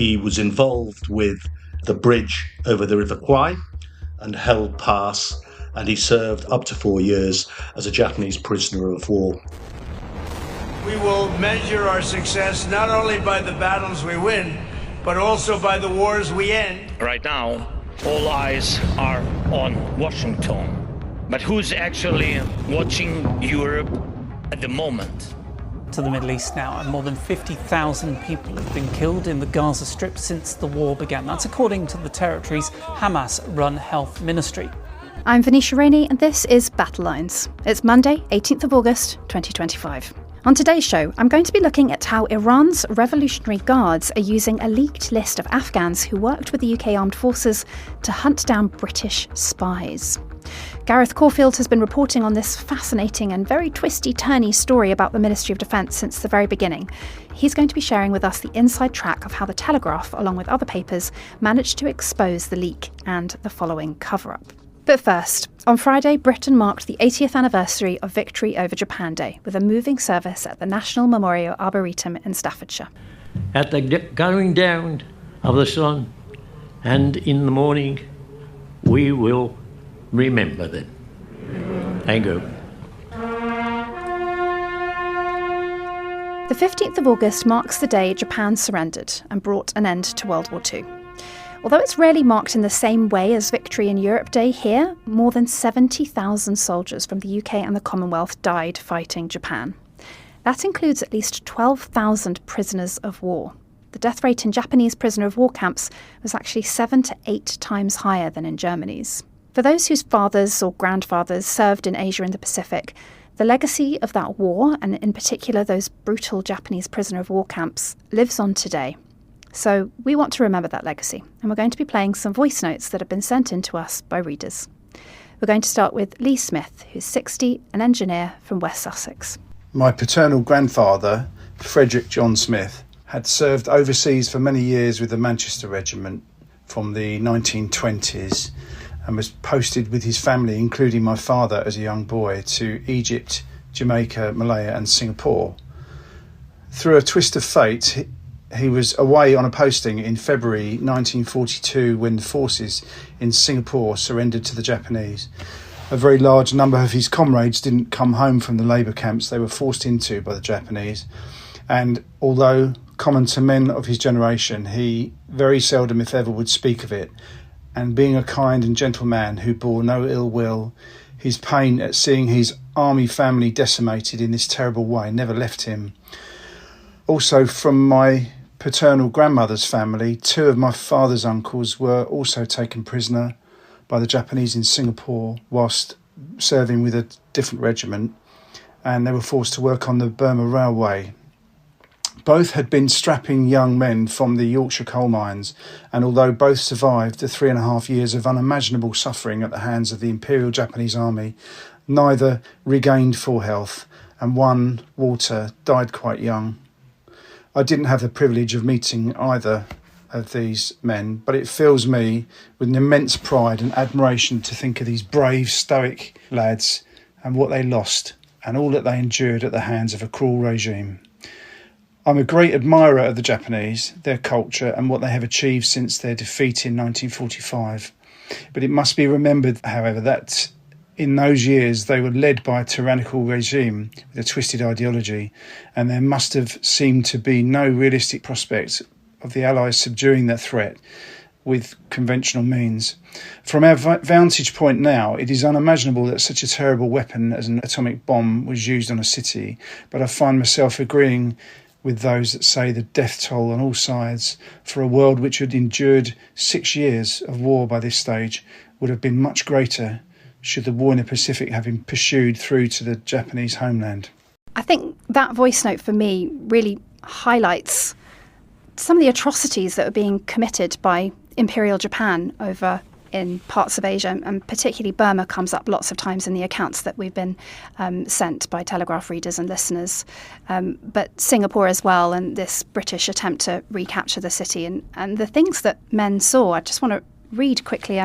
He was involved with the bridge over the River Kwai and held pass, and he served up to 4 years as a Japanese prisoner of war. We will measure our success not only by the battles we win, but also by the wars we end. Right now, all eyes are on Washington. But who's actually watching Europe at the moment? To the Middle East now, and more than 50,000 people have been killed in the Gaza Strip since the war began. That's according to the territory's Hamas-run health ministry. I'm Venetia Rainey, and this is Battlelines. It's Monday, 18th of August, 2025. On today's show, I'm going to be looking at how Iran's Revolutionary Guards are using a leaked list of Afghans who worked with the UK Armed Forces to hunt down British spies. Gareth Corfield has been reporting on this fascinating and very twisty-turny story about the Ministry of Defence since the very beginning. He's going to be sharing with us the inside track of how the Telegraph, along with other papers, managed to expose the leak and the following cover-up. But first, on Friday, Britain marked the 80th anniversary of victory over Japan Day with a moving service at the National Memorial Arboretum in Staffordshire. At the going down of the sun and in the morning, we will remember them. Thank you. The 15th of August marks the day Japan surrendered and brought an end to World War II. Although it's rarely marked in the same way as Victory in Europe Day here, more than 70,000 soldiers from the UK and the Commonwealth died fighting Japan. That includes at least 12,000 prisoners of war. The death rate in Japanese prisoner of war camps was actually 7 to 8 times higher than in Germany's. For those whose fathers or grandfathers served in Asia and the Pacific, the legacy of that war, and in particular those brutal Japanese prisoner of war camps, lives on today. So we want to remember that legacy, and we're going to be playing some voice notes that have been sent in to us by readers. We're going to start with Lee Smith, who's 60, an engineer from West Sussex. My paternal grandfather, Frederick John Smith, had served overseas for many years with the Manchester Regiment from the 1920s and was posted with his family, including my father as a young boy, to Egypt, Jamaica, Malaya and Singapore. Through a twist of fate, he was away on a posting in February 1942 when the forces in Singapore surrendered to the Japanese. A very large number of his comrades didn't come home from the labour camps they were forced into by the Japanese. And although common to men of his generation, he very seldom, if ever, would speak of it. And being a kind and gentle man who bore no ill will, his pain at seeing his army family decimated in this terrible way never left him. Also, from my paternal grandmother's family, 2 of my father's uncles were also taken prisoner by the Japanese in Singapore whilst serving with a different regiment, and they were forced to work on the Burma Railway. Both had been strapping young men from the Yorkshire coal mines, and although both survived the 3.5 years of unimaginable suffering at the hands of the Imperial Japanese Army, neither regained full health, and one, Walter, died quite young. I didn't have the privilege of meeting either of these men, but it fills me with an immense pride and admiration to think of these brave, stoic lads and what they lost and all that they endured at the hands of a cruel regime. I'm a great admirer of the Japanese, their culture and what they have achieved since their defeat in 1945. But it must be remembered, however, that in those years, they were led by a tyrannical regime with a twisted ideology, and there must have seemed to be no realistic prospect of the Allies subduing that threat with conventional means. From our vantage point now, it is unimaginable that such a terrible weapon as an atomic bomb was used on a city, but I find myself agreeing with those that say the death toll on all sides for a world which had endured 6 years of war by this stage would have been much greater should the war in the Pacific have been pursued through to the Japanese homeland. I think that voice note for me really highlights some of the atrocities that are being committed by Imperial Japan over in parts of Asia, and particularly Burma comes up lots of times in the accounts that we've been sent by Telegraph readers and listeners. But Singapore as well, and this British attempt to recapture the city and the things that men saw. I just want to read quickly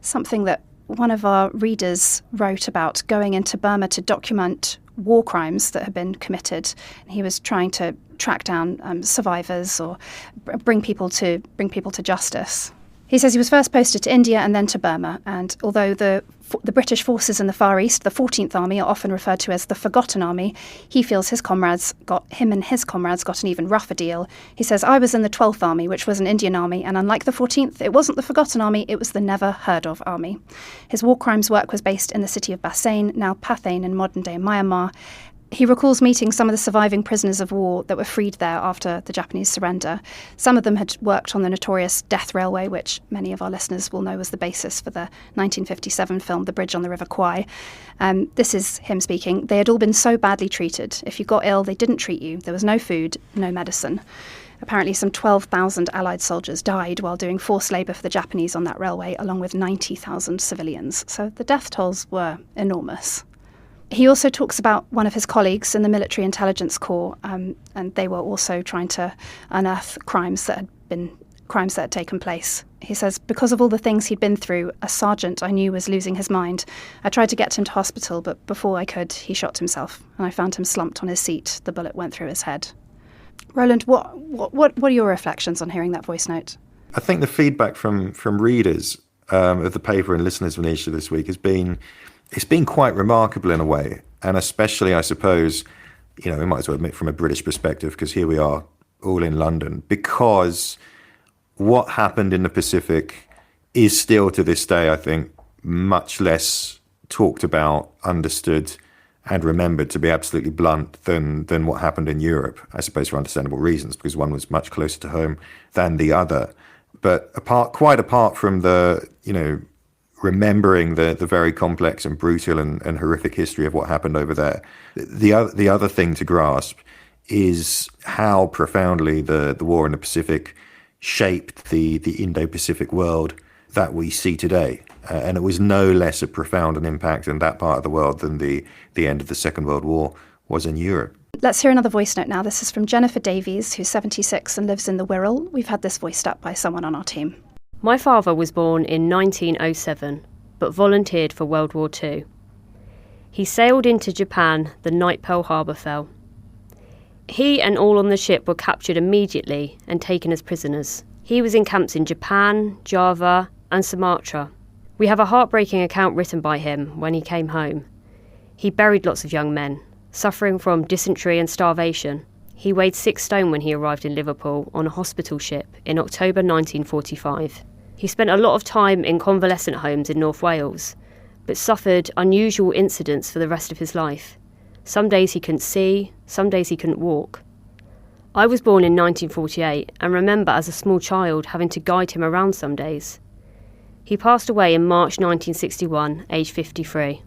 something that one of our readers wrote about going into Burma to document war crimes that had been committed. He was trying to track down survivors or bring people to justice. He says he was first posted to India and then to Burma, and although the British forces in the Far East, the 14th Army, are often referred to as the Forgotten Army, he feels his comrades got an even rougher deal. He says, I was in the 12th Army, which was an Indian army, and unlike the 14th, it wasn't the Forgotten Army, it was the Never Heard Of Army. His war crimes work was based in the city of Bassein, now Pathein in modern-day Myanmar. He recalls meeting some of the surviving prisoners of war that were freed there after the Japanese surrender. Some of them had worked on the notorious Death Railway, which many of our listeners will know was the basis for the 1957 film The Bridge on the River Kwai. This is him speaking. They had all been so badly treated. If you got ill, they didn't treat you. There was no food, no medicine. Apparently some 12,000 Allied soldiers died while doing forced labour for the Japanese on that railway, along with 90,000 civilians. So the death tolls were enormous. He also talks about one of his colleagues in the Military Intelligence Corps, and they were also trying to unearth crimes that had taken place. He says, because of all the things he'd been through, a sergeant I knew was losing his mind. I tried to get him to hospital, but before I could, he shot himself, and I found him slumped on his seat. The bullet went through his head. Roland, what are your reflections on hearing that voice note? I think the feedback from readers of the paper and listeners of Venetia this week has been, it's been quite remarkable in a way, and especially, I suppose, we might as well admit from a British perspective, because here we are all in London, because what happened in the Pacific is still to this day, I think, much less talked about, understood, and remembered, to be absolutely blunt, than what happened in Europe, I suppose for understandable reasons, because one was much closer to home than the other. But quite apart from the, remembering the very complex and brutal and horrific history of what happened over there, the other thing to grasp is how profoundly the war in the Pacific shaped the Indo-Pacific world that we see today. And it was no less a profound an impact in that part of the world than the end of the Second World War was in Europe. Let's hear another voice note now. This is from Jennifer Davies, who's 76 and lives in the Wirral. We've had this voiced up by someone on our team. My father was born in 1907, but volunteered for World War II. He sailed into Japan the night Pearl Harbor fell. He and all on the ship were captured immediately and taken as prisoners. He was in camps in Japan, Java, and Sumatra. We have a heartbreaking account written by him when he came home. He buried lots of young men, suffering from dysentery and starvation. He weighed 6 stone when he arrived in Liverpool on a hospital ship in October 1945. He spent a lot of time in convalescent homes in North Wales, but suffered unusual incidents for the rest of his life. Some days he couldn't see, some days he couldn't walk. I was born in 1948 and remember as a small child having to guide him around some days. He passed away in March 1961, aged 53.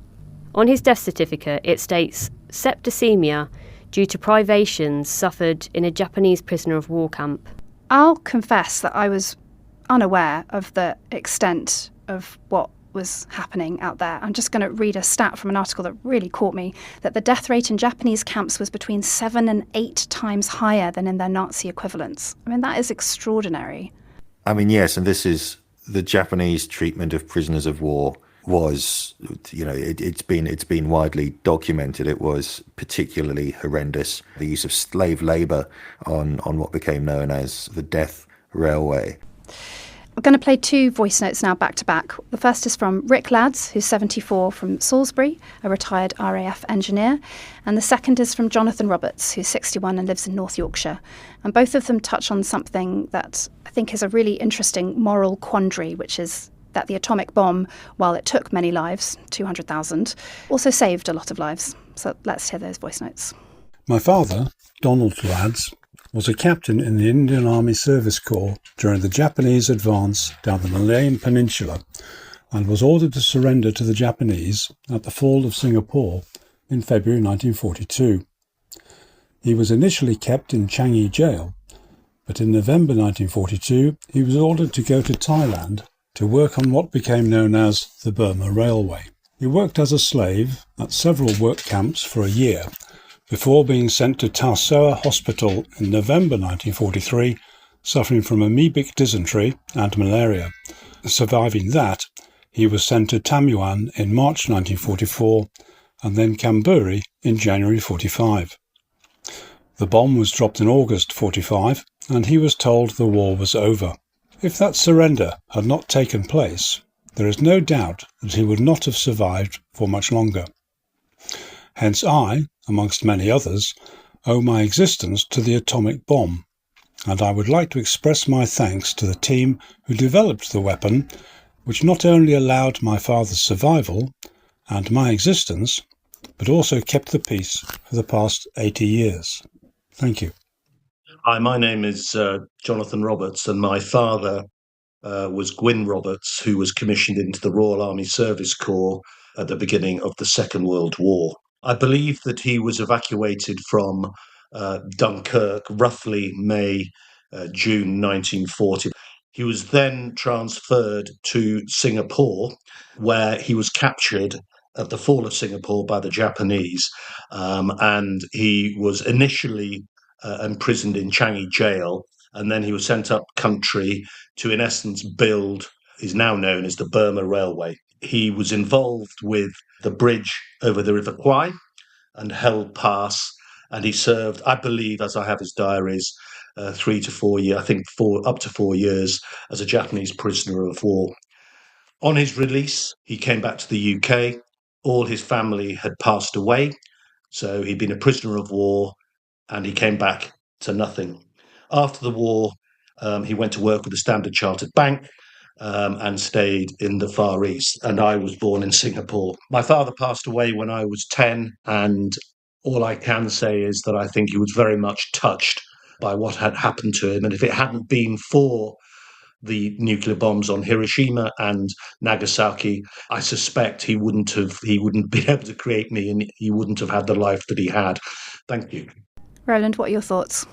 On his death certificate it states septicemia due to privations suffered in a Japanese prisoner of war camp. I'll confess that I was unaware of the extent of what was happening out there. I'm just going to read a stat from an article that really caught me, that the death rate in Japanese camps was between 7 and 8 times higher than in their Nazi equivalents. I mean, that is extraordinary. I mean, yes, and this is the Japanese treatment of prisoners of war was, it's been widely documented. It was particularly horrendous. The use of slave labour on what became known as the Death Railway. I'm going to play 2 voice notes now back to back. The first is from Rick Lads, who's 74, from Salisbury, a retired RAF engineer. And the second is from Jonathan Roberts, who's 61 and lives in North Yorkshire. And both of them touch on something that I think is a really interesting moral quandary, which is that the atomic bomb, while it took many lives, 200,000, also saved a lot of lives. So let's hear those voice notes. My father, Donald Lads, was a captain in the Indian Army Service Corps during the Japanese advance down the Malayan Peninsula and was ordered to surrender to the Japanese at the fall of Singapore in February 1942. He was initially kept in Changi Jail, but in November 1942 he was ordered to go to Thailand to work on what became known as the Burma Railway. He worked as a slave at several work camps for a year, before being sent to Tausoa Hospital in November 1943, suffering from amoebic dysentery and malaria. Surviving that, he was sent to Tamuan in March 1944 and then Kamburi in January 45. The bomb was dropped in August 45, and he was told the war was over. If that surrender had not taken place, there is no doubt that he would not have survived for much longer. Hence I, amongst many others, owe my existence to the atomic bomb, and I would like to express my thanks to the team who developed the weapon, which not only allowed my father's survival and my existence, but also kept the peace for the past 80 years. Thank you. Hi, my name is Jonathan Roberts, and my father was Gwyn Roberts, who was commissioned into the Royal Army Service Corps at the beginning of the Second World War. I believe that he was evacuated from Dunkirk roughly June 1940. He was then transferred to Singapore, where he was captured at the fall of Singapore by the Japanese, and he was initially imprisoned in Changi Jail, and then he was sent up country to, in essence, build is now known as the Burma Railway. He was involved with the bridge over the River Kwai and held pass, and he served, I believe, as I have his diaries, 3 to 4 years, I think up to 4 years as a Japanese prisoner of war. On his release, he came back to the UK. All his family had passed away, so he'd been a prisoner of war, and he came back to nothing. After the war, he went to work with the Standard Chartered Bank and stayed in the Far East, and I was born in Singapore. My father passed away when I was 10, and all I can say is that I think he was very much touched by what had happened to him, and if it hadn't been for the nuclear bombs on Hiroshima and Nagasaki, I suspect he wouldn't be able to create me, and he wouldn't have had the life that he had. Thank you. Roland, what are your thoughts?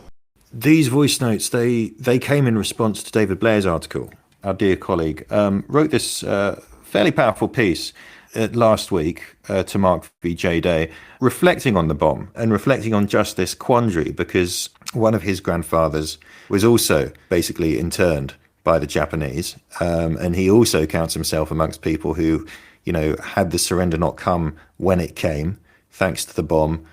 These voice notes, they came in response to David Blair's article. Our dear colleague wrote this fairly powerful piece last week to mark VJ Day, reflecting on the bomb and reflecting on just this quandary, because one of his grandfathers was also basically interned by the Japanese, and he also counts himself amongst people who, had the surrender not come when it came, thanks to the bomb,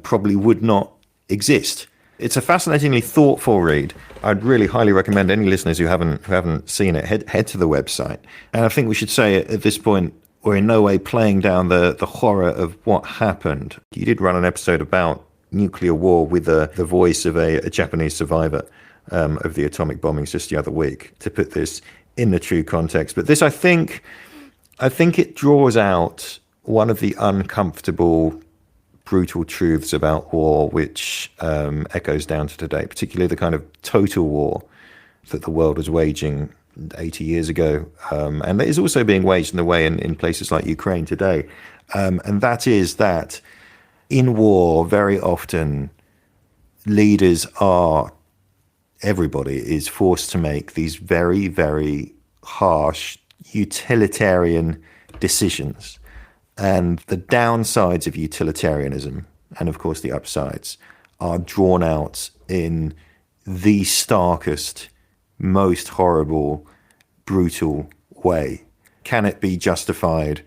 probably would not exist. It's a fascinatingly thoughtful read. I'd really highly recommend any listeners who haven't seen it head to the website. And I think we should say at this point, we're in no way playing down the horror of what happened. You did run an episode about nuclear war with the voice of a Japanese survivor of the atomic bombings just the other week, to put this in the true context. But this, I think it draws out one of the uncomfortable, brutal truths about war, which echoes down to today, particularly the kind of total war that the world was waging 80 years ago, and that is also being waged in a way in places like Ukraine today. And that is that in war, very often everybody is forced to make these very, very harsh utilitarian decisions. And the downsides of utilitarianism, and of course the upsides, are drawn out in the starkest, most horrible, brutal way. Can it be justified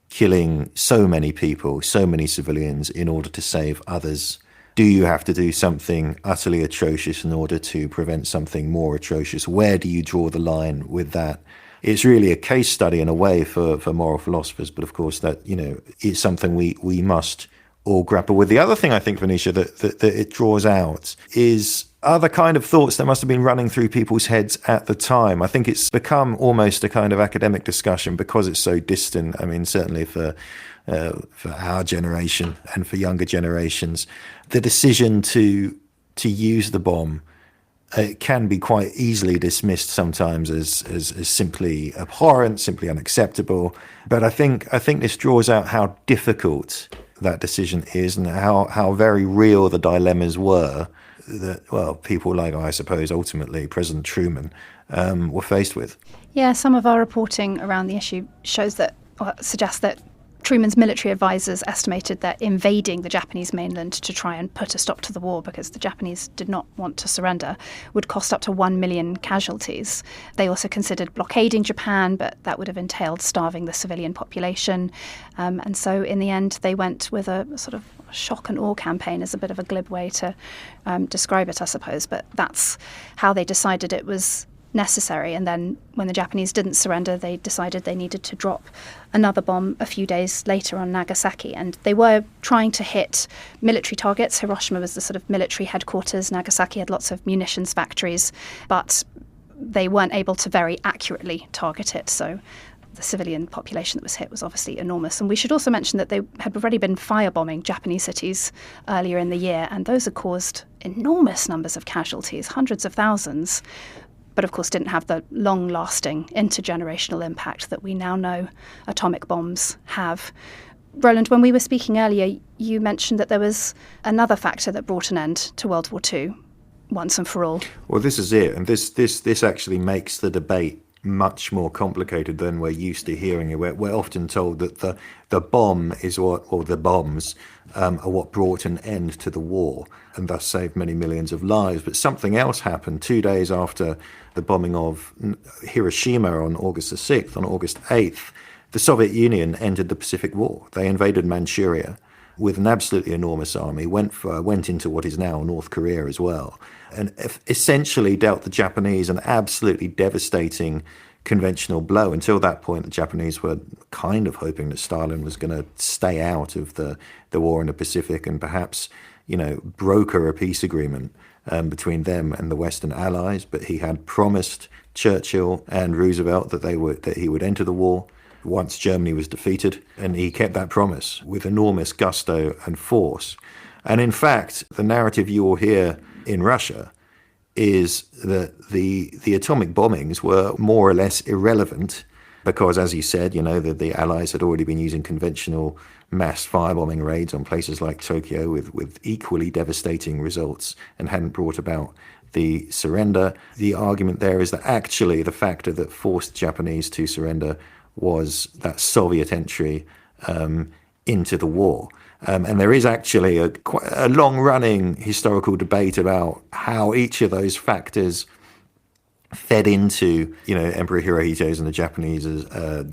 killing so many people, so many civilians, in order to save others? Do you have to do something utterly atrocious in order to prevent something more atrocious? Where do you draw the line with that? It's really a case study in a way for moral philosophers, but of course that, is something we must all grapple with. The other thing I think, Venetia, that it draws out is other kind of thoughts that must have been running through people's heads at the time. I think it's become almost a kind of academic discussion because it's so distant. I mean, certainly for our generation and for younger generations, the decision to use the bomb, it can be quite easily dismissed sometimes as simply abhorrent, simply unacceptable. But I think this draws out how difficult that decision is and how very real the dilemmas were that, people like, I suppose, ultimately President Truman were faced with. Yeah, some of our reporting around the issue suggests that Truman's military advisors estimated that invading the Japanese mainland to try and put a stop to the war, because the Japanese did not want to surrender, would cost up to 1 million casualties. They also considered blockading Japan, but that would have entailed starving the civilian population. And so in the end, they went with a sort of shock and awe campaign, is a bit of a glib way to describe it, I suppose. But that's how they decided it was necessary. And then when the Japanese didn't surrender, they decided they needed to drop another bomb a few days later on Nagasaki. And they were trying to hit military targets. Hiroshima was the sort of military headquarters. Nagasaki had lots of munitions factories, but they weren't able to very accurately target it. So the civilian population that was hit was obviously enormous. And we should also mention that they had already been firebombing Japanese cities earlier in the year, and those had caused enormous numbers of casualties, hundreds of thousands, but of course didn't have the long-lasting intergenerational impact that we now know atomic bombs have. Roland, when we were speaking earlier, you mentioned that there was another factor that brought an end to World War II once and for all. Well, this is it. And this actually makes the debate much more complicated than we're used to hearing it. We're often told that the bomb is what, or the bombs are what brought an end to the war and thus saved many millions of lives. But something else happened 2 days after the bombing of Hiroshima on August the 6th. On August 8th, the Soviet Union entered the Pacific War. They invaded Manchuria with an absolutely enormous army, went into what is now North Korea as well, and essentially dealt the Japanese an absolutely devastating conventional blow. Until that point, the Japanese were kind of hoping that Stalin was going to stay out of the war in the Pacific and perhaps, broker a peace agreement between them and the Western Allies. But he had promised Churchill and Roosevelt that he would enter the war once Germany was defeated, and he kept that promise with enormous gusto and force. And in fact, the narrative you will hear in Russia is that the atomic bombings were more or less irrelevant because, as you said, the Allies had already been using conventional mass firebombing raids on places like Tokyo with equally devastating results and hadn't brought about the surrender. The argument there is that actually the factor that forced the Japanese to surrender was that Soviet entry into the war. And there is actually a long-running historical debate about how each of those factors fed into, Emperor Hirohito's and the Japanese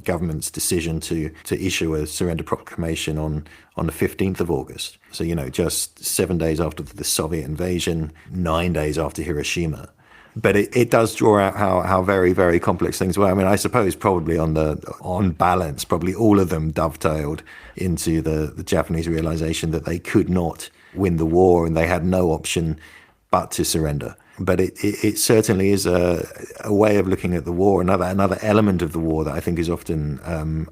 government's decision to issue a surrender proclamation on the 15th of August. So, just 7 days after the Soviet invasion, 9 days after Hiroshima. But it does draw out how very, very complex things were. I mean, I suppose probably on balance, probably all of them dovetailed into the Japanese realization that they could not win the war and they had no option but to surrender. But it certainly is a way of looking at the war, another element of the war that I think is often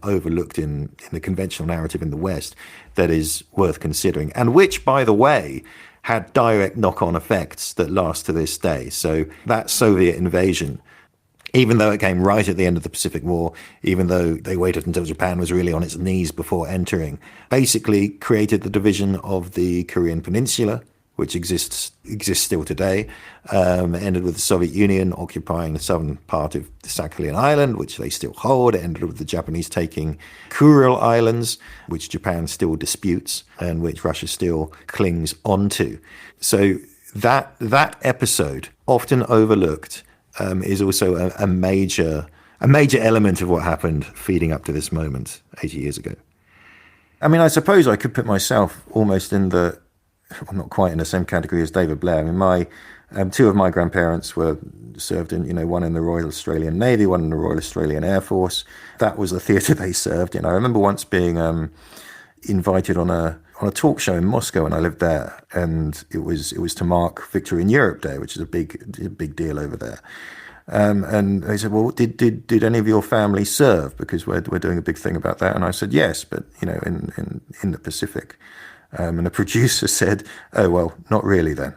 overlooked in the conventional narrative in the West that is worth considering, and which, by the way, had direct knock-on effects that last to this day. So that Soviet invasion, even though it came right at the end of the Pacific War, even though they waited until Japan was really on its knees before entering, basically created the division of the Korean Peninsula, which exists still today, ended with the Soviet Union occupying the southern part of the Sakhalin Island, which they still hold. It ended with the Japanese taking Kuril Islands, which Japan still disputes and which Russia still clings onto. So that episode, often overlooked, is also a major element of what happened feeding up to this moment 80 years ago. I mean, I suppose I could put myself almost not quite in the same category as David Blair. I mean, two of my grandparents were served in, one in the Royal Australian Navy, one in the Royal Australian Air Force. That was the theatre they served in. I remember once being invited on a talk show in Moscow when I lived there, and it was to mark Victory in Europe Day, which is a big deal over there. And they said, well, did any of your family serve? Because we're doing a big thing about that. And I said, yes, but, in the Pacific. And the producer said, oh, well, not really then.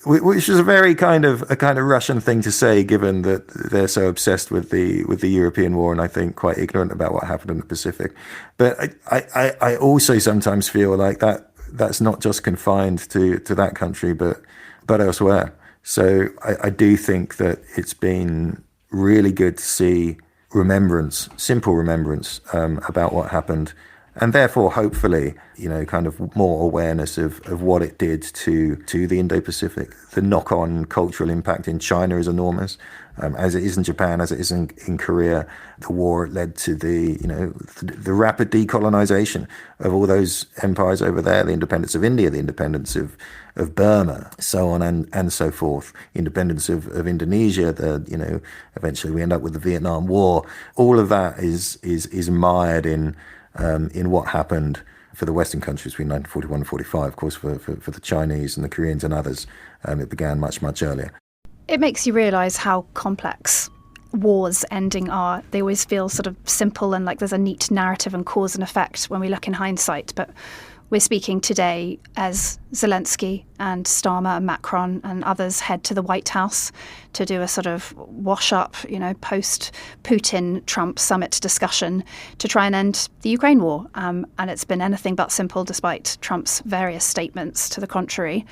Which is a very kind of Russian thing to say, given that they're so obsessed with the European war and I think quite ignorant about what happened in the Pacific. But I also sometimes feel like that's not just confined to that country, but elsewhere. So I do think that it's been really good to see simple remembrance about what happened And therefore, hopefully, kind of more awareness of what it did to the Indo-Pacific. The knock-on cultural impact in China is enormous, as it is in Japan, as it is in Korea. The war led to the rapid decolonization of all those empires over there, the independence of India, the independence of Burma, so on and so forth, independence of Indonesia, eventually we end up with the Vietnam War. All of that is mired in what happened for the Western countries between 1941 and 45. Of course, for the Chinese and the Koreans and others, it began much, much earlier. It makes you realise how complex wars ending are. They always feel sort of simple and like there's a neat narrative and cause and effect when we look in hindsight. But we're speaking today as Zelensky and Starmer and Macron and others head to the White House to do a sort of wash-up, post-Putin-Trump summit discussion to try and end the Ukraine war. And it's been anything but simple despite Trump's various statements to the contrary.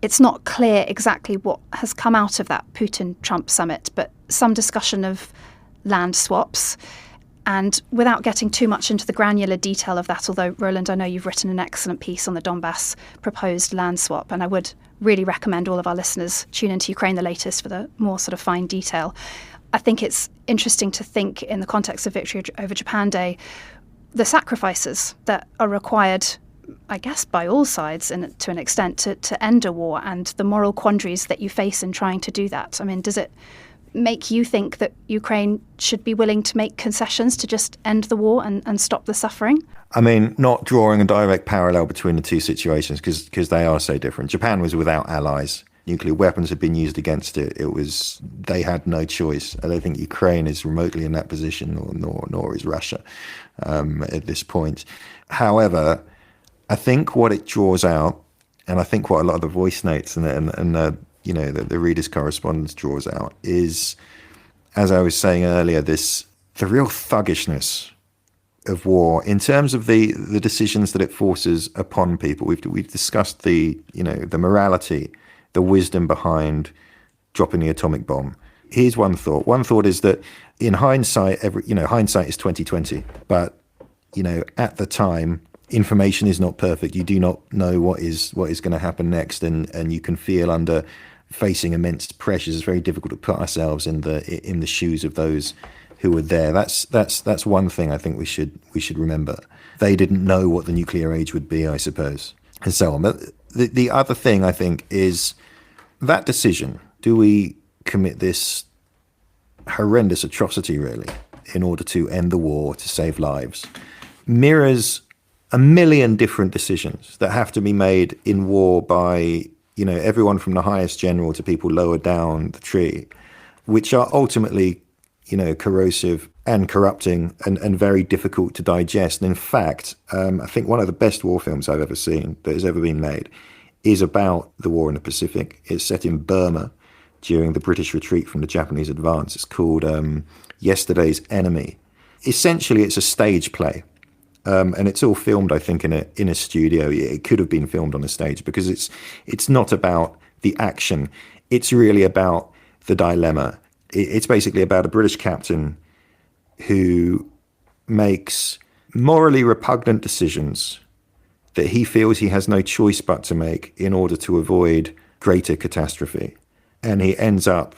It's not clear exactly what has come out of that Putin-Trump summit, but some discussion of land swaps. And without getting too much into the granular detail of that, although, Roland, I know you've written an excellent piece on the Donbass proposed land swap, and I would really recommend all of our listeners tune into Ukraine the Latest for the more sort of fine detail. I think it's interesting to think in the context of Victory over Japan Day, the sacrifices that are required, I guess, by all sides and to an extent to end a war and the moral quandaries that you face in trying to do that. I mean, does it make you think that Ukraine should be willing to make concessions to just end the war and stop the suffering? I mean, not drawing a direct parallel between the two situations because they are so different. Japan was without allies. Nuclear weapons had been used against it. They had no choice. I don't think Ukraine is remotely in that position, nor is Russia at this point. However, I think what it draws out, and I think what a lot of the voice notes and the reader's correspondence draws out is, as I was saying earlier, the real thuggishness of war in terms of the decisions that it forces upon people. We've discussed the morality, the wisdom behind dropping the atomic bomb. Here's one thought. One thought is that in hindsight, hindsight is 20/20. But at the time, information is not perfect. You do not know what is going to happen next, and you can feel under facing immense pressures. It's very difficult to put ourselves in the shoes of those who were there. That's one thing I think we should remember. They didn't know what the nuclear age would be, I suppose, and so on. But the other thing I think is that decision. Do we commit this horrendous atrocity really in order to end the war, to save lives? Mirrors a million different decisions that have to be made in war by everyone from the highest general to people lower down the tree, which are ultimately corrosive and corrupting and very difficult to digest. And in fact, I think one of the best war films I've ever seen that has ever been made is about the war in the Pacific. It's set in Burma during the British retreat from the Japanese advance. It's called Yesterday's Enemy. Essentially, it's a stage play. And it's all filmed, I think, in a studio. It could have been filmed on a stage because it's not about the action. It's really about the dilemma. It's basically about a British captain who makes morally repugnant decisions that he feels he has no choice but to make in order to avoid greater catastrophe. And he ends up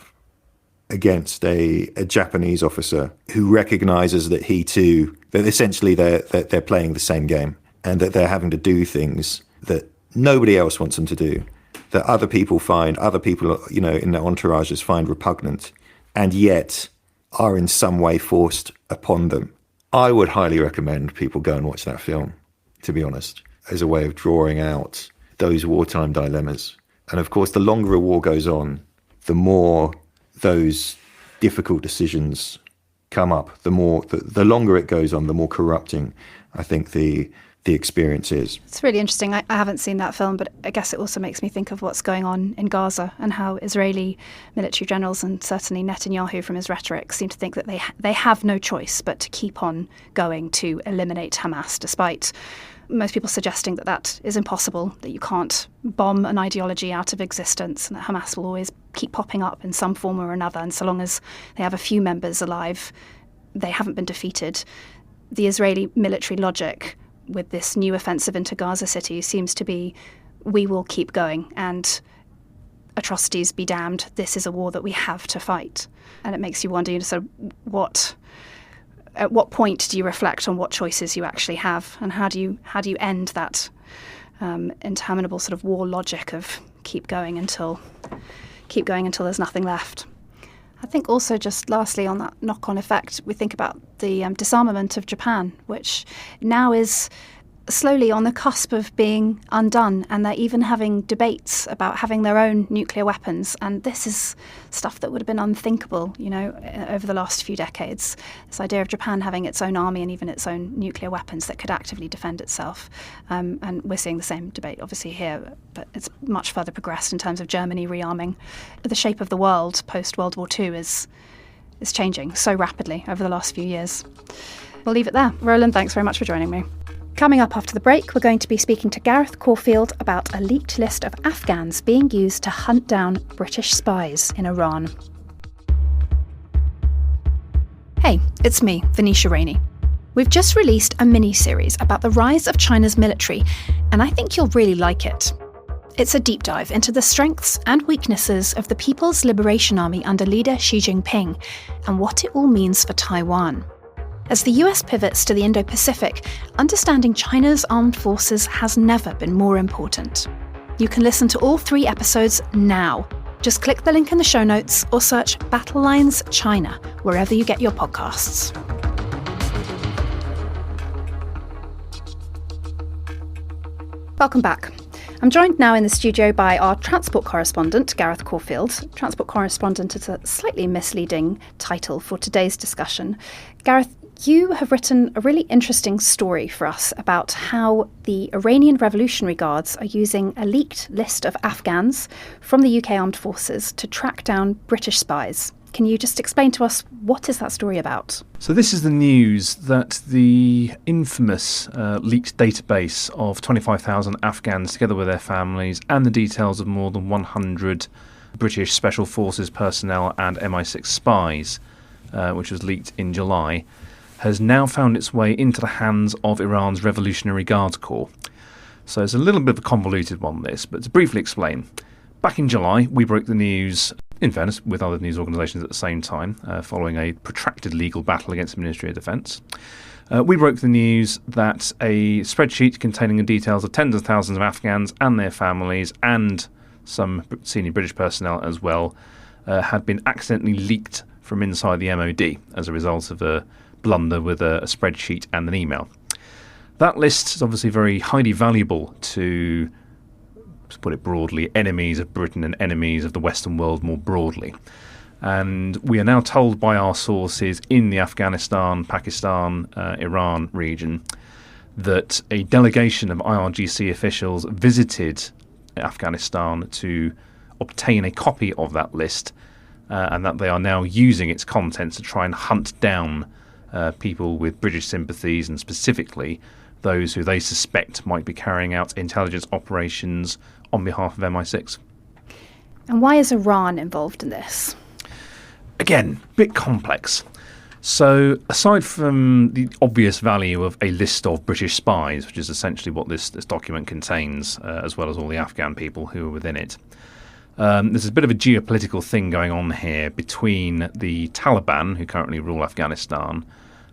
against a Japanese officer who recognizes that he too, that essentially they're playing the same game and that they're having to do things that nobody else wants them to do, that other people in their entourages find repugnant and yet are in some way forced upon them. I would highly recommend people go and watch that film, to be honest, as a way of drawing out those wartime dilemmas. And of course, the longer a war goes on, the more those difficult decisions come up, the longer it goes on, the more corrupting I think the experience is. It's really interesting. I haven't seen that film, but I guess it also makes me think of what's going on in Gaza and how Israeli military generals and certainly Netanyahu from his rhetoric seem to think that they have no choice but to keep on going to eliminate Hamas, despite most people suggesting that is impossible, that you can't bomb an ideology out of existence and that Hamas will always keep popping up in some form or another. And so long as they have a few members alive, they haven't been defeated. The Israeli military logic with this new offensive into Gaza City seems to be, we will keep going and atrocities be damned. This is a war that we have to fight. And it makes you wonder, sort of at what point do you reflect on what choices you actually have, and how do you end that interminable sort of war logic of keep going until there's nothing left. I think also, just lastly on that knock-on effect, we think about the disarmament of Japan, which now is slowly on the cusp of being undone, and they're even having debates about having their own nuclear weapons. And this is stuff that would have been unthinkable, over the last few decades. This idea of Japan having its own army and even its own nuclear weapons that could actively defend itself. And we're seeing the same debate, obviously, here, but it's much further progressed in terms of Germany rearming. The shape of the world post-World War II is changing so rapidly over the last few years. We'll leave it there. Roland, thanks very much for joining me. Coming up after the break, we're going to be speaking to Gareth Corfield about a leaked list of Afghans being used to hunt down British spies in Iran. Hey, it's me, Venetia Rainey. We've just released a mini-series about the rise of China's military, and I think you'll really like it. It's a deep dive into the strengths and weaknesses of the People's Liberation Army under leader Xi Jinping, and what it all means for Taiwan. As the US pivots to the Indo-Pacific, understanding China's armed forces has never been more important. You can listen to all 3 episodes now. Just click the link in the show notes or search Battlelines China wherever you get your podcasts. Welcome back. I'm joined now in the studio by our transport correspondent, Gareth Corfield. Transport correspondent is a slightly misleading title for today's discussion. Gareth, you have written a really interesting story for us about how the Iranian Revolutionary Guards are using a leaked list of Afghans from the UK Armed Forces to track down British spies. Can you just explain to us, what is that story about? So this is the news that the infamous leaked database of 25,000 Afghans together with their families and the details of more than 100 British Special Forces personnel and MI6 spies, which was leaked in July, has now found its way into the hands of Iran's Revolutionary Guards Corps. So it's a little bit of a convoluted one, this, but to briefly explain. Back in July, we broke the news, in fairness, with other news organisations at the same time, following a protracted legal battle against the Ministry of Defence. We broke the news that a spreadsheet containing the details of tens of thousands of Afghans and their families, and some senior British personnel as well, had been accidentally leaked from inside the MOD as a result of a blunder with a spreadsheet and an email. That list is obviously very highly valuable to put it broadly, enemies of Britain and enemies of the Western world more broadly. And we are now told by our sources in the Afghanistan, Pakistan, Iran region that a delegation of IRGC officials visited Afghanistan to obtain a copy of that list, and that they are now using its contents to try and hunt down people with British sympathies, and specifically those who they suspect might be carrying out intelligence operations on behalf of MI6. And why is Iran involved in this? Again, a bit complex. So aside from the obvious value of a list of British spies, which is essentially what this document contains, as well as all the Afghan people who are within it, there's a bit of a geopolitical thing going on here between the Taliban, who currently rule Afghanistan,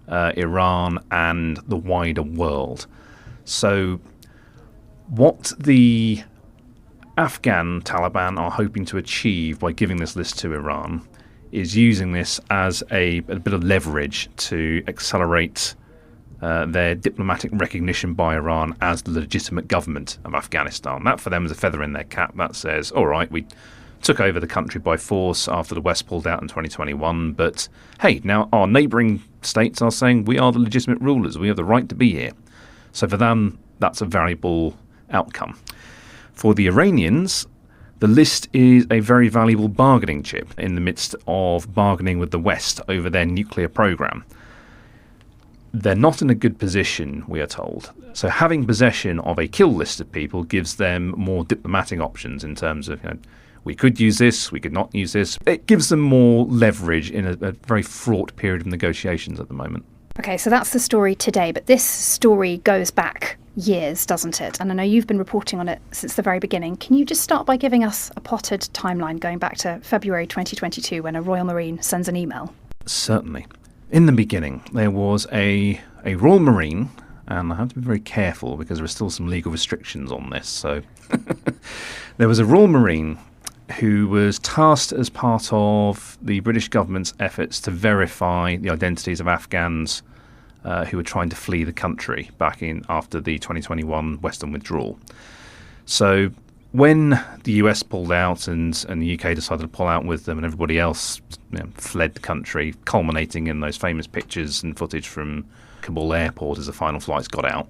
Iran, and the wider world. So what the Afghan Taliban are hoping to achieve by giving this list to Iran is using this as a bit of leverage to accelerate their diplomatic recognition by Iran as the legitimate government of Afghanistan. That for them is a feather in their cap. That says, all right, we took over the country by force after the West pulled out in 2021, but hey, now our neighbouring states are saying we are the legitimate rulers, we have the right to be here. So for them, that's a valuable outcome. For the Iranians, the list is a very valuable bargaining chip in the midst of bargaining with the West over their nuclear program. They're not in a good position, we are told. So having possession of a kill list of people gives them more diplomatic options in terms of, we could use this, we could not use this. It gives them more leverage in a very fraught period of negotiations at the moment. Okay, so that's the story today, but this story goes back years, doesn't it? And I know you've been reporting on it since the very beginning. Can you just start by giving us a potted timeline going back to February 2022 when a Royal Marine sends an email? Certainly. In the beginning, there was a Royal Marine, and I have to be very careful because there are still some legal restrictions on this. So there was a Royal Marine who was tasked as part of the British government's efforts to verify the identities of Afghans who were trying to flee the country back in after the 2021 Western withdrawal. So when the US pulled out and the UK decided to pull out with them and everybody else fled the country, culminating in those famous pictures and footage from Kabul airport as the final flights got out,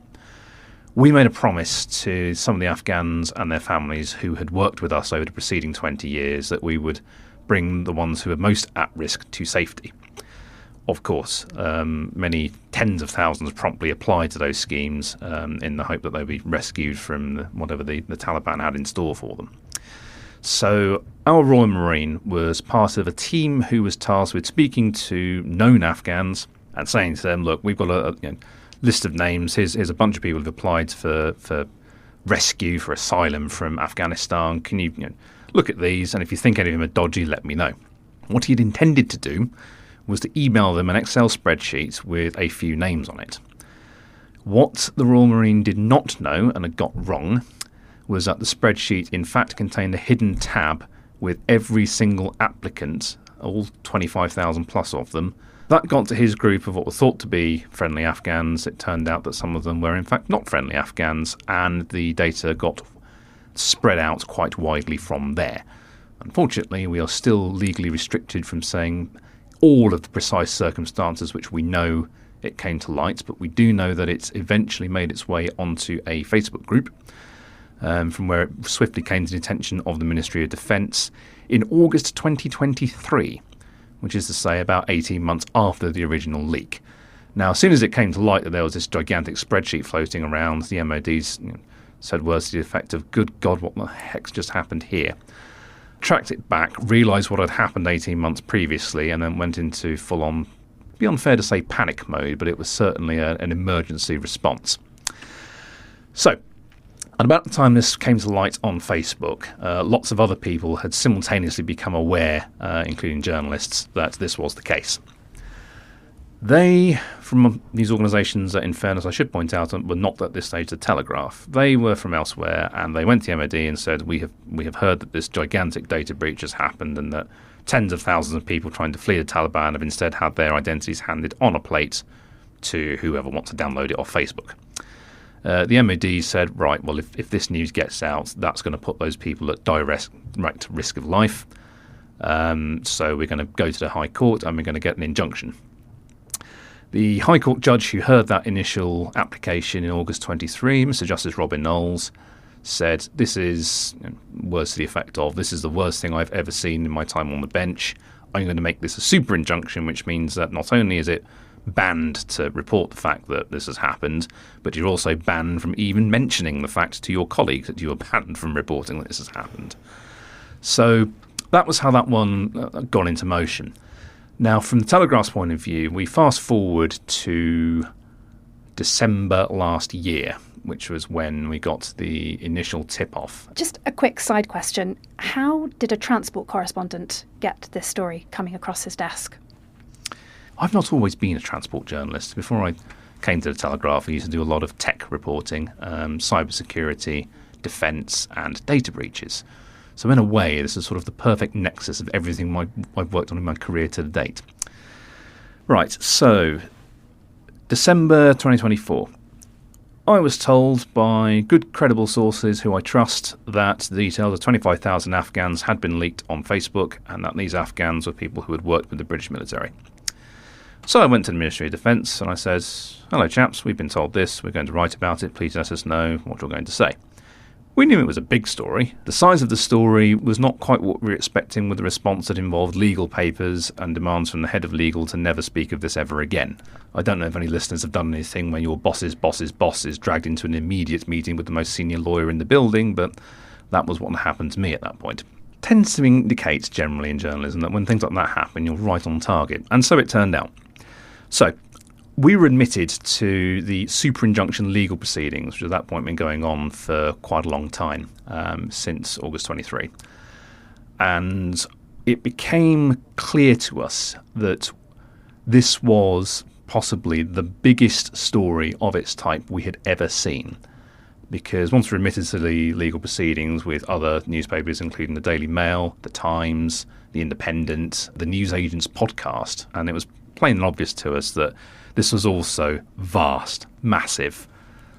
we made a promise to some of the Afghans and their families who had worked with us over the preceding 20 years that we would bring the ones who were most at risk to safety. Of course, many tens of thousands promptly applied to those schemes in the hope that they'd be rescued from whatever the Taliban had in store for them. So our Royal Marine was part of a team who was tasked with speaking to known Afghans and saying to them, look, we've got a list of names. Here's a bunch of people who've applied for rescue, for asylum from Afghanistan. Can you look at these? And if you think any of them are dodgy, let me know. What he'd intended to do was to email them an Excel spreadsheet with a few names on it. What the Royal Marine did not know and had got wrong was that the spreadsheet in fact contained a hidden tab with every single applicant, all 25,000 plus of them. That got to his group of what were thought to be friendly Afghans. It turned out that some of them were in fact not friendly Afghans, and the data got spread out quite widely from there. Unfortunately, we are still legally restricted from saying all of the precise circumstances which we know it came to light, but we do know that it's eventually made its way onto a Facebook group, from where it swiftly came to the attention of the Ministry of Defence in August 2023, which is to say about 18 months after the original leak. Now, as soon as it came to light that there was this gigantic spreadsheet floating around, the MOD's said words to the effect of, good God, what the heck's just happened here? Tracked it back, realised what had happened 18 months previously, and then went into full-on, it'd be unfair to say panic mode, but it was certainly an emergency response. So, at about the time this came to light on Facebook, lots of other people had simultaneously become aware, including journalists, that this was the case. They, from these organisations that, in fairness, I should point out, were not at this stage the Telegraph. They were from elsewhere, and they went to the MOD and said, we have heard that this gigantic data breach has happened and that tens of thousands of people trying to flee the Taliban have instead had their identities handed on a plate to whoever wants to download it off Facebook. The MOD said, right, well, if this news gets out, that's going to put those people at direct risk of life. So we're going to go to the High Court and we're going to get an injunction. The High Court judge who heard that initial application in August 23, Mr. Justice Robin Knowles, said, this is, words to the effect of, this is the worst thing I've ever seen in my time on the bench. I'm going to make this a super injunction, which means that not only is it banned to report the fact that this has happened, but you're also banned from even mentioning the fact to your colleagues that you are banned from reporting that this has happened. So that was how that one got into motion. Now, from the Telegraph's point of view, we fast forward to December last year, which was when we got the initial tip-off. Just a quick side question. How did a transport correspondent get this story coming across his desk? I've not always been a transport journalist. Before I came to the Telegraph, I used to do a lot of tech reporting, cybersecurity, defence and data breaches. So in a way, this is sort of the perfect nexus of everything I've worked on in my career to date. Right, so December 2024. I was told by good, credible sources who I trust that the details of 25,000 Afghans had been leaked on Facebook and that these Afghans were people who had worked with the British military. So I went to the Ministry of Defence and I said, hello chaps, we've been told this, we're going to write about it, please let us know what you're going to say. We knew it was a big story. The size of the story was not quite what we were expecting, with a response that involved legal papers and demands from the head of legal to never speak of this ever again. I don't know if any listeners have done anything where your boss's boss's boss is dragged into an immediate meeting with the most senior lawyer in the building, but that was what happened to me at that point. It tends to indicate generally in journalism that when things like that happen, you're right on target. And so it turned out. So we were admitted to the super injunction legal proceedings, which at that point been going on for quite a long time, since August 23. And it became clear to us that this was possibly the biggest story of its type we had ever seen. Because once we were admitted to the legal proceedings with other newspapers, including the Daily Mail, the Times, the Independent, the Newsagents podcast, and it was plain and obvious to us that this was also vast, massive,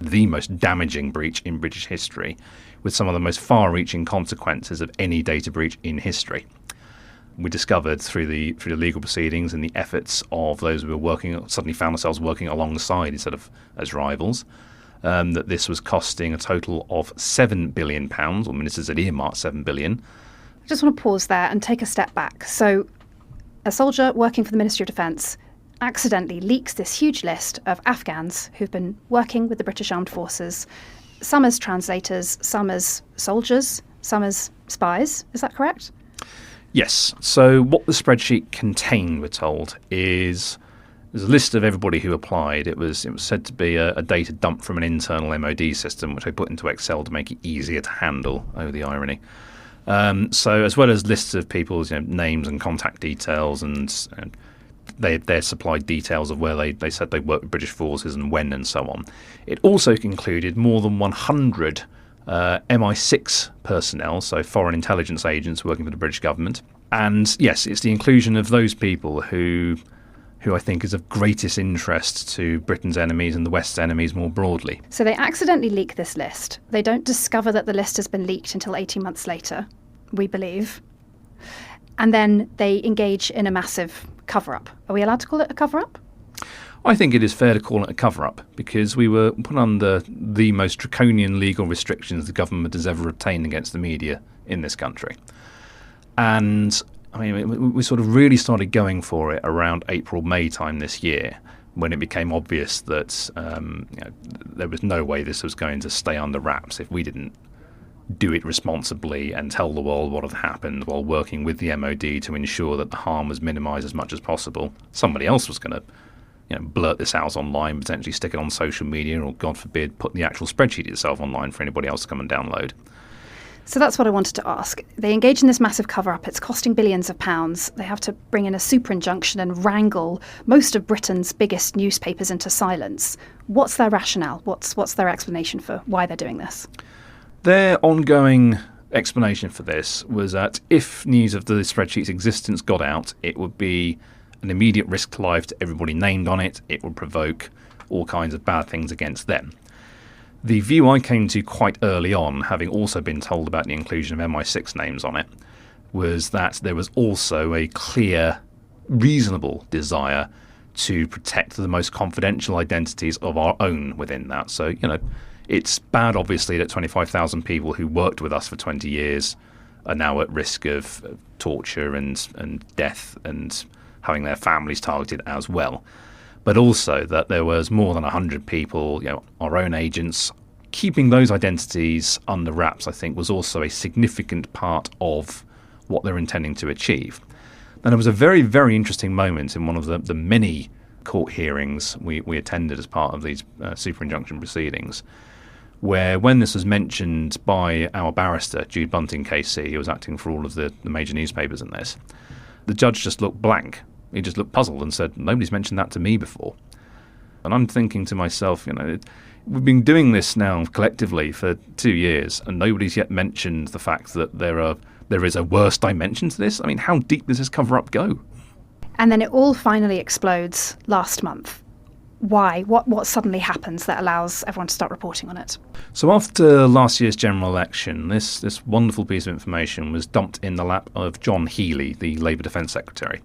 the most damaging breach in British history, with some of the most far-reaching consequences of any data breach in history. We discovered through the legal proceedings and the efforts of those who were suddenly found ourselves working alongside instead of as rivals, that this was costing a total of £7 billion, or ministers had earmarked £7 billion. I just want to pause there and take a step back. So a soldier working for the Ministry of Defence accidentally leaks this huge list of Afghans who've been working with the British Armed Forces, some as translators, some as soldiers, some as spies. Is that correct? Yes. So what the spreadsheet contained, we're told, is there's a list of everybody who applied. It was said to be a data dump from an internal MOD system, which I put into Excel to make it easier to handle. Oh, the irony. So as well as lists of people's names and contact details, and they supplied details of where they said they worked with British forces and when and so on. It also included more than 100 MI6 personnel, so foreign intelligence agents working for the British government. And yes, it's the inclusion of those people who I think is of greatest interest to Britain's enemies and the West's enemies more broadly. So they accidentally leak this list. They don't discover that the list has been leaked until 18 months later, we believe. And then they engage in a massive cover-up. Are we allowed to call it a cover-up? I think it is fair to call it a cover-up because we were put under the most draconian legal restrictions the government has ever obtained against the media in this country. And I mean, we sort of really started going for it around April, May time this year, when it became obvious that there was no way this was going to stay under wraps if we didn't do it responsibly and tell the world what had happened while working with the MOD to ensure that the harm was minimised as much as possible. Somebody else was going to blurt this out online, potentially stick it on social media, or God forbid, put the actual spreadsheet itself online for anybody else to come and download. So that's what I wanted to ask. They engage in this massive cover-up. It's costing billions of pounds. They have to bring in a super injunction and wrangle most of Britain's biggest newspapers into silence. What's their rationale? What's their explanation for why they're doing this? Their ongoing explanation for this was that if news of the spreadsheet's existence got out, it would be an immediate risk to life to everybody named on it. It would provoke all kinds of bad things against them. The view I came to quite early on, having also been told about the inclusion of MI6 names on it, was that there was also a clear, reasonable desire to protect the most confidential identities of our own within that. So, it's bad, obviously, that 25,000 people who worked with us for 20 years are now at risk of torture and death and having their families targeted as well. But also that there was more than 100 people, our own agents. Keeping those identities under wraps, I think, was also a significant part of what they're intending to achieve. And there was a very, very interesting moment in one of the many court hearings we attended as part of these super injunction proceedings, where when this was mentioned by our barrister, Jude Bunting KC, who was acting for all of the major newspapers in this, the judge just looked blank. He just looked puzzled and said, nobody's mentioned that to me before. And I'm thinking to myself, we've been doing this now collectively for 2 years and nobody's yet mentioned the fact that there is a worse dimension to this. I mean, how deep does this cover-up go? And then it all finally explodes last month. Why? What suddenly happens that allows everyone to start reporting on it? So after last year's general election, this wonderful piece of information was dumped in the lap of John Healey, the Labour Defence Secretary.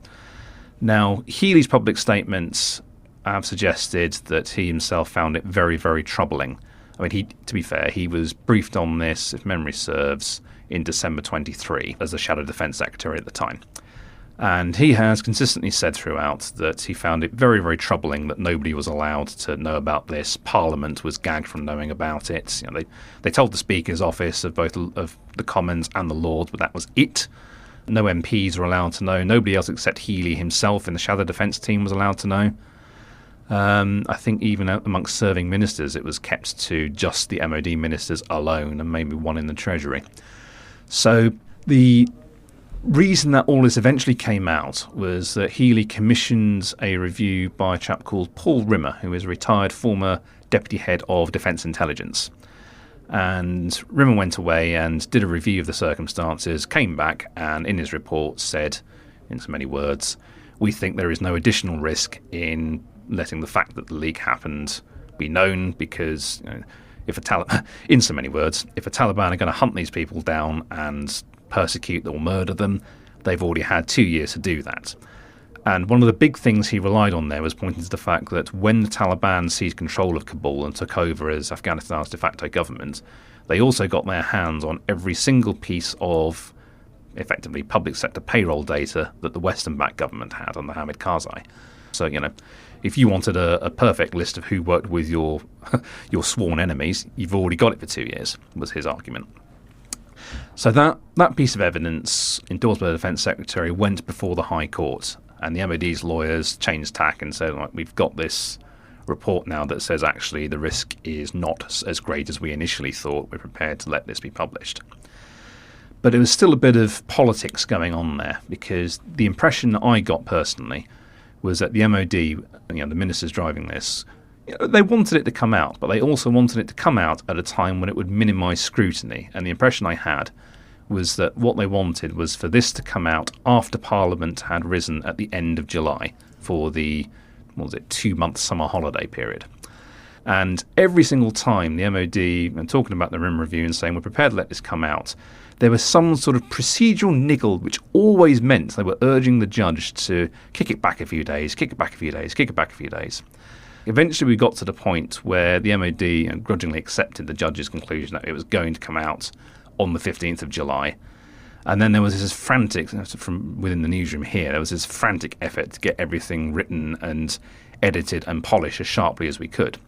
Now, Healey's public statements have suggested that he himself found it very, very troubling. I mean, to be fair, he was briefed on this, if memory serves, in December 23 as the Shadow Defence Secretary at the time. And he has consistently said throughout that he found it very, very troubling that nobody was allowed to know about this. Parliament was gagged from knowing about it. They told the Speaker's office of both of the Commons and the Lords, but that was it. No MPs were allowed to know. Nobody else except Healey himself in the Shadow Defence team was allowed to know. I think even amongst serving ministers, it was kept to just the MOD ministers alone and maybe one in the Treasury. So the reason that all this eventually came out was that Healey commissioned a review by a chap called Paul Rimmer, who is a retired former deputy head of Defence Intelligence. And Rimmer went away and did a review of the circumstances, came back, and in his report said, in so many words, we think there is no additional risk in letting the fact that the leak happened be known, because in so many words, if a Taliban are going to hunt these people down and persecute or murder them, they've already had 2 years to do that. And one of the big things he relied on there was pointing to the fact that when the Taliban seized control of Kabul and took over as Afghanistan's de facto government, they also got their hands on every single piece of effectively public sector payroll data that the Western-backed government had under Hamid Karzai. So, if you wanted a perfect list of who worked with your sworn enemies, you've already got it for 2 years, was his argument. So that piece of evidence, endorsed by the Defence Secretary, went before the High Court, and the MOD's lawyers changed tack and said, we've got this report now that says actually the risk is not as great as we initially thought. We're prepared to let this be published. But it was still a bit of politics going on there, because the impression that I got personally was that the MOD, the ministers driving this, they wanted it to come out, but they also wanted it to come out at a time when it would minimise scrutiny. And the impression I had was that what they wanted was for this to come out after Parliament had risen at the end of July for the 2-month summer holiday period. And every single time the MOD, and talking about the RIM review and saying we're prepared to let this come out, there was some sort of procedural niggle which always meant they were urging the judge to kick it back a few days, kick it back a few days, kick it back a few days. Eventually we got to the point where the MOD grudgingly accepted the judge's conclusion that it was going to come out on the 15th of July. And then there was this frantic, from within the newsroom here, there was this frantic effort to get everything written and edited and polished as sharply as we could,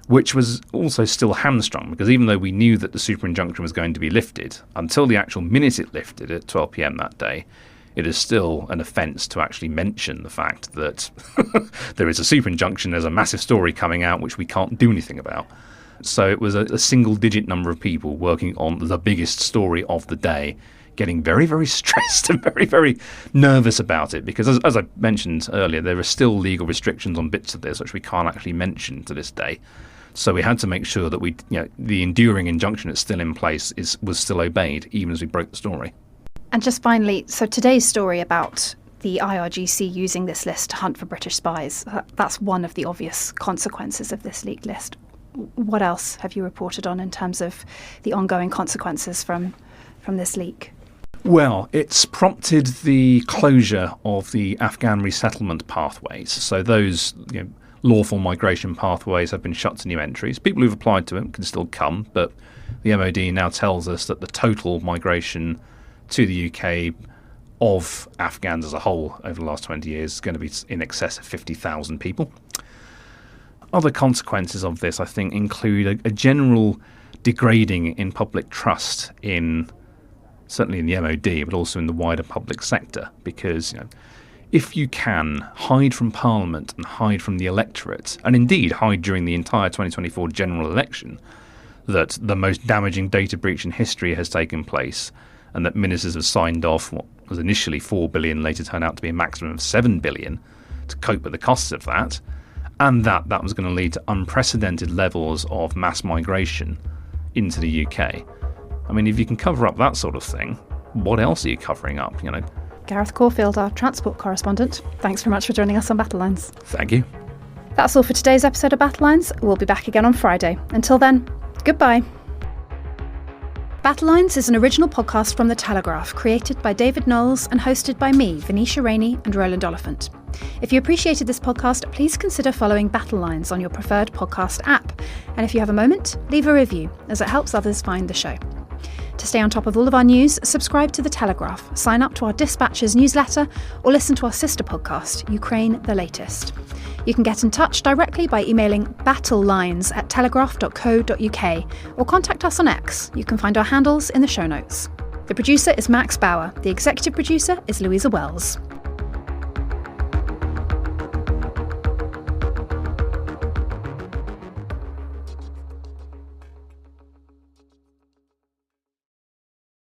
which was also still hamstrung, because even though we knew that the super injunction was going to be lifted, until the actual minute it lifted at 12 p.m. that day, it is still an offence to actually mention the fact that there is a super injunction, there's a massive story coming out which we can't do anything about. So it was a single-digit number of people working on the biggest story of the day, getting very, very stressed and very, very nervous about it, because as I mentioned earlier, there are still legal restrictions on bits of this which we can't actually mention to this day. So we had to make sure that the enduring injunction that's still in place was still obeyed, even as we broke the story. And just finally, so today's story about the IRGC using this list to hunt for British spies, that's one of the obvious consequences of this leaked list. What else have you reported on in terms of the ongoing consequences from this leak? Well, it's prompted the closure of the Afghan resettlement pathways. So those lawful migration pathways have been shut to new entries. People who've applied to them can still come, but the MOD now tells us that the total migration to the UK of Afghans as a whole over the last 20 years is going to be in excess of 50,000 people. Other consequences of this, I think, include a general degrading in public trust certainly in the MOD, but also in the wider public sector, because if you can hide from Parliament and hide from the electorate, and indeed hide during the entire 2024 general election, that the most damaging data breach in history has taken place, and that ministers have signed off what was initially 4 billion, later turned out to be a maximum of 7 billion to cope with the costs of that, and that was going to lead to unprecedented levels of mass migration into the UK. I mean, if you can cover up that sort of thing, what else are you covering up, Gareth Corfield, our transport correspondent, thanks very much for joining us on Battlelines. Thank you. That's all for today's episode of Battlelines. We'll be back again on Friday. Until then, goodbye. Battlelines is an original podcast from The Telegraph, created by David Knowles and hosted by me, Venetia Rainey, and Roland Oliphant. If you appreciated this podcast, please consider following Battlelines on your preferred podcast app. And if you have a moment, leave a review, as it helps others find the show. To stay on top of all of our news, subscribe to The Telegraph, sign up to our Dispatches newsletter, or listen to our sister podcast, Ukraine the Latest. You can get in touch directly by emailing battlelines@telegraph.co.uk or contact us on X. You can find our handles in the show notes. The producer is Max Bauer. The executive producer is Louisa Wells.